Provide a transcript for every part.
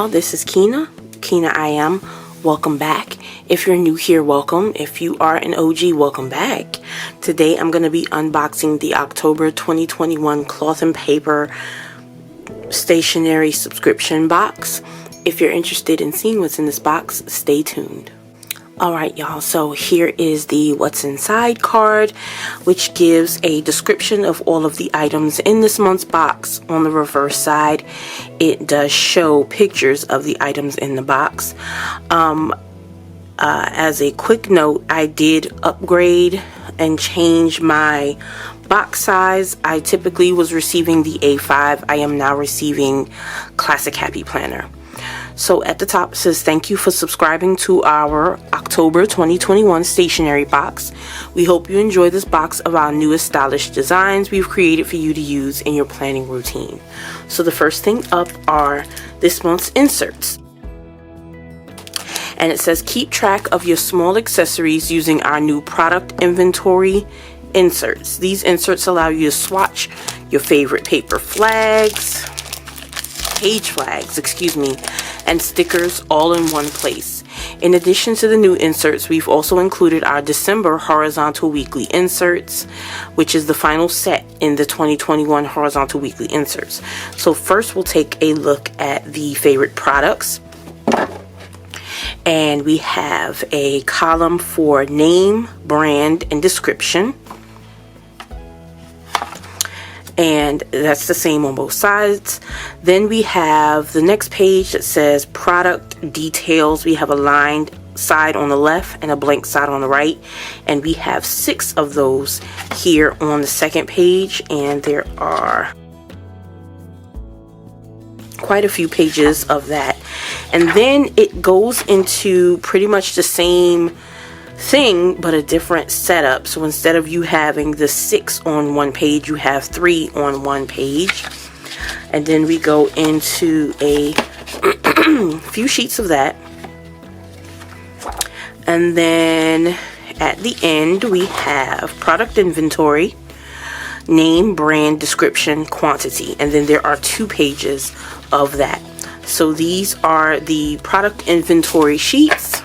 y'all, this is KinahIAm. Welcome back. If you're new here, welcome. If you are an OG, welcome back. Today I'm going to be unboxing the October 2021 cloth and paper stationery subscription box. If you're interested in seeing what's in this box, stay tuned. Alright y'all, so here is the what's inside card, which gives a description of all of the items in this month's box. On the reverse side, it does show pictures of the items in the box. As a quick note, I did upgrade and change my box size. I typically was receiving the A5. I am now receiving Classic Happy Planner. So at the top it says, thank you for subscribing to our October 2021 stationery box. We hope you enjoy this box of our newest stylish designs we've created for you to use in your planning routine. So the first thing up are this month's inserts. And it says, keep track of your small accessories using our new product inventory inserts. These inserts allow you to swatch your favorite paper flags, page flags, and stickers all in one place. In addition to the new inserts, we've also included our December horizontal weekly inserts, which is the final set in the 2021 horizontal weekly inserts. So first we'll take a look at the favorite products. And we have a column for name, brand, and description. And that's the same on both sides. Then we have the next page that says product details. We have a lined side on the left and a blank side on the right, and we have 6 of those here on the second page, and there are quite a few pages of that. And then it goes into pretty much the same thing but a different setup. So instead of you having the 6 on one page, you have 3 on one page. And then we go into a few sheets of that, and then at the end we have product inventory, name, brand, description, quantity, and then there are 2 pages of that. So these are the product inventory sheets.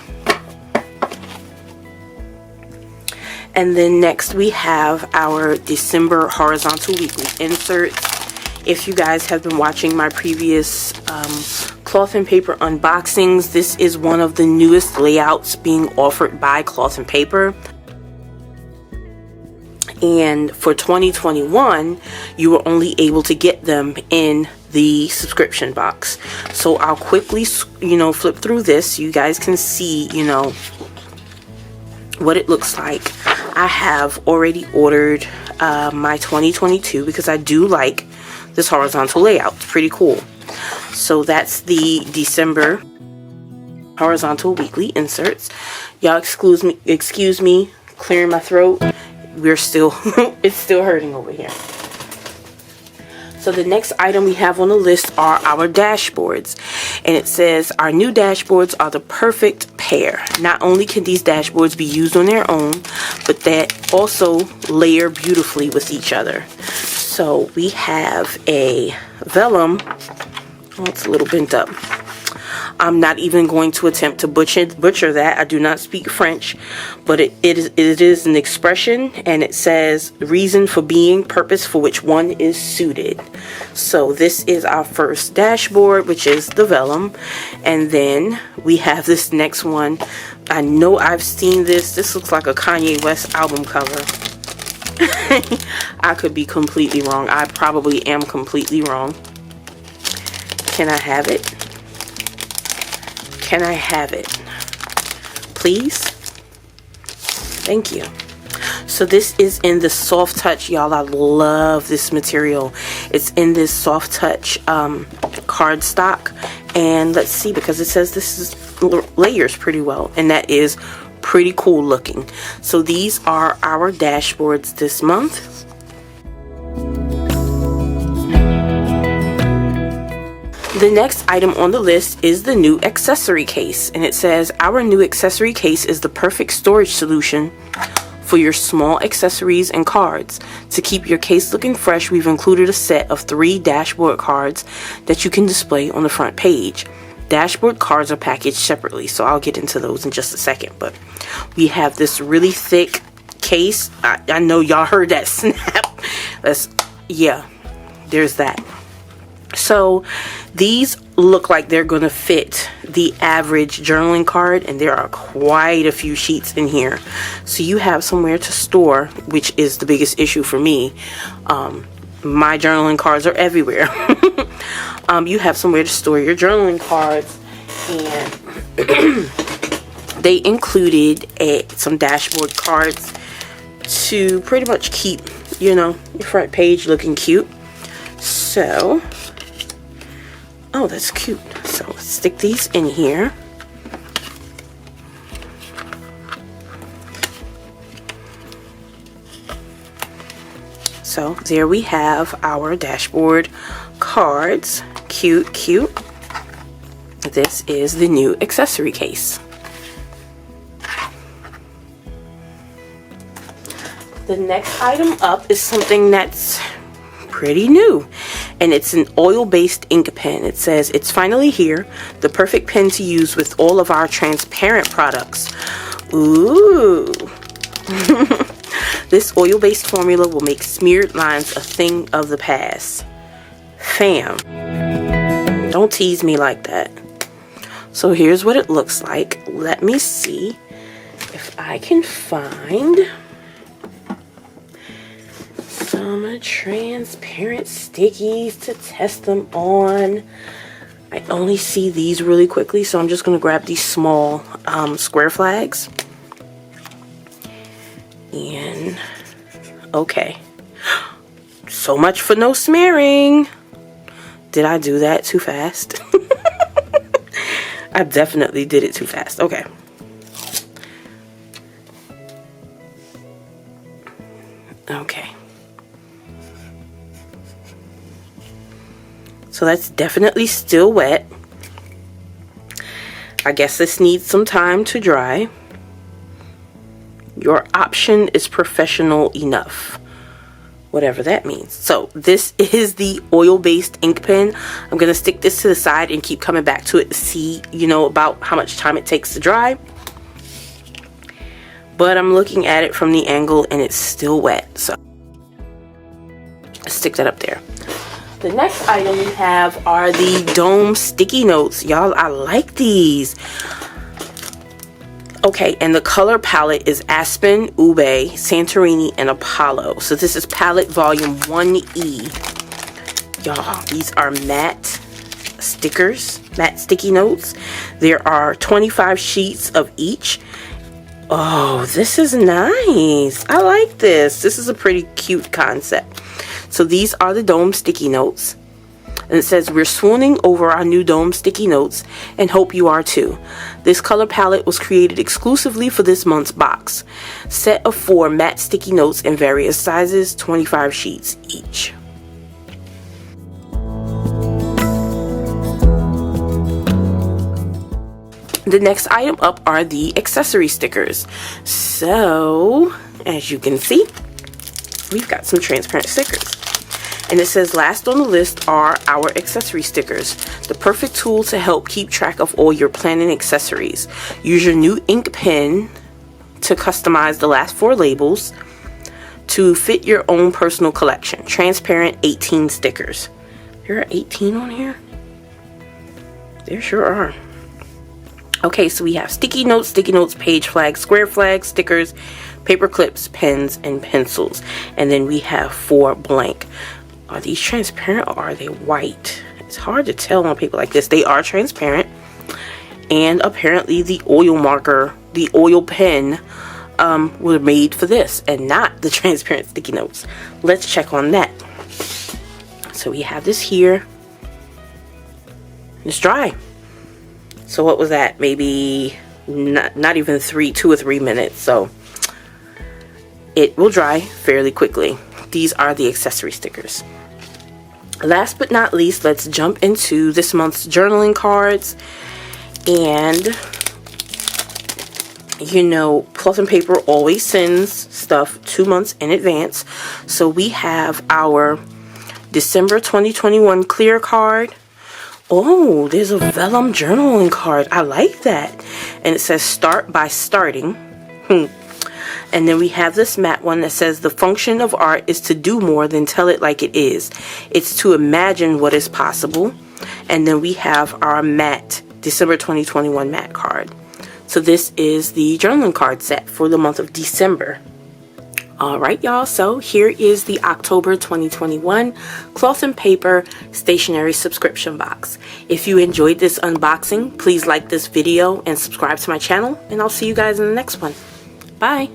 And then next we have our December horizontal weekly inserts. If you guys have been watching my previous cloth and paper unboxings, this is one of the newest layouts being offered by Cloth and Paper. And for 2021, you were only able to get them in the subscription box. So I'll quickly, flip through this so you guys can see, what it looks like. I have already ordered my 2022 because I do like this horizontal layout. It's pretty cool. So that's the December horizontal weekly inserts. Y'all excuse me, clearing my throat. We're still, it's still hurting over here. So the next item we have on the list are our dashboards. And it says, our new dashboards are the perfect pair. Not only can these dashboards be used on their own, but they also layer beautifully with each other. So we have a vellum. Oh, it's a little bent up. I'm not even going to attempt to butcher that. I do not speak French, but it is an expression, and it says reason for being, purpose for which one is suited. So this is our first dashboard, which is the vellum. And then we have this next one. I know I've seen this. This looks like a Kanye West album cover. I could be completely wrong. I probably am completely wrong. Can I have it? Can I have it? Please? Thank you. So this is in the soft touch, y'all. I love this material. It's in this soft touch cardstock. And let's see, because it says this is layers pretty well, and that is pretty cool looking. So these are our dashboards this month. The next item on the list is the new accessory case, and it says our new accessory case is the perfect storage solution for your small accessories and cards. To keep your case looking fresh, we've included a set of 3 dashboard cards that you can display on the front page. dashboard cards are packaged separately, so I'll get into those in just a second. But we have this really thick case. I know y'all heard that snap. Yeah, there's that. So these look like they're gonna fit the average journaling card, and there are quite a few sheets in here, so you have somewhere to store, which is the biggest issue for me. My journaling cards are everywhere. You have somewhere to store your journaling cards, and they included some dashboard cards to pretty much keep, you know, your front page looking cute. So, oh, that's cute. So let's stick these in here. So there we have our dashboard cards. Cute, cute. This is the new accessory case. The next item up is something that's pretty new, and it's an oil-based ink pen. It says it's finally here, the perfect pen to use with all of our transparent products. Ooh. This oil-based formula will make smeared lines a thing of the past. Fam, don't tease me like that. So here's what it looks like. Let me see if I can find some transparent stickies to test them on. I only see these really quickly, so I'm just going to grab these small square flags. And okay, so much for no smearing. Did I do that too fast? I definitely did it too fast. Okay. Okay. So that's definitely still wet. I guess this needs some time to dry. Your option is professional enough, whatever that means. So this is the oil-based ink pen. I'm gonna stick this to the side and keep coming back to it to see, you know, about how much time it takes to dry. But I'm looking at it from the angle and it's still wet, so let's stick that up there. The next item we have are the dome sticky notes. Y'all, I like these. Okay, and the color palette is Aspen, Ube, Santorini, and Apollo. So this is palette volume 1E. Y'all, these are matte stickers, matte sticky notes. There are 25 sheets of each. Oh, this is nice. I like this. This is a pretty cute concept. So these are the dome sticky notes. And it says, we're swooning over our new dome sticky notes and hope you are too. This color palette was created exclusively for this month's box. Set of 4 matte sticky notes in various sizes, 25 sheets each. The next item up are the accessory stickers. So, as you can see, we've got some transparent stickers. And it says, last on the list are our accessory stickers, the perfect tool to help keep track of all your planning accessories. Use your new ink pen to customize the last 4 labels to fit your own personal collection. Transparent 18 stickers. There are 18 on here? There sure are. Okay, so we have sticky notes, page flags, square flags, stickers, paper clips, pens, and pencils. And then we have 4 blank. Are these transparent or are they white? It's hard to tell on paper like this. They are transparent. And apparently the oil marker, the oil pen, were made for this and not the transparent sticky notes. Let's check on that. So we have this here. It's dry. So what was that? Maybe not even 2 or 3 minutes. So it will dry fairly quickly. These are the accessory stickers. Last but not least, let's jump into this month's journaling cards. And you know, Cloth and Paper always sends stuff 2 months in advance. So we have our December 2021 clear card. Oh, there's a vellum journaling card. I like that. And it says start by starting. And then we have this matte one that says the function of art is to do more than tell it like it is. It's to imagine what is possible. And then we have our matte December 2021 matte card. So this is the journaling card set for the month of December. Alright y'all, so here is the October 2021 cloth and paper stationery subscription box. If you enjoyed this unboxing, please like this video and subscribe to my channel, and I'll see you guys in the next one. Bye!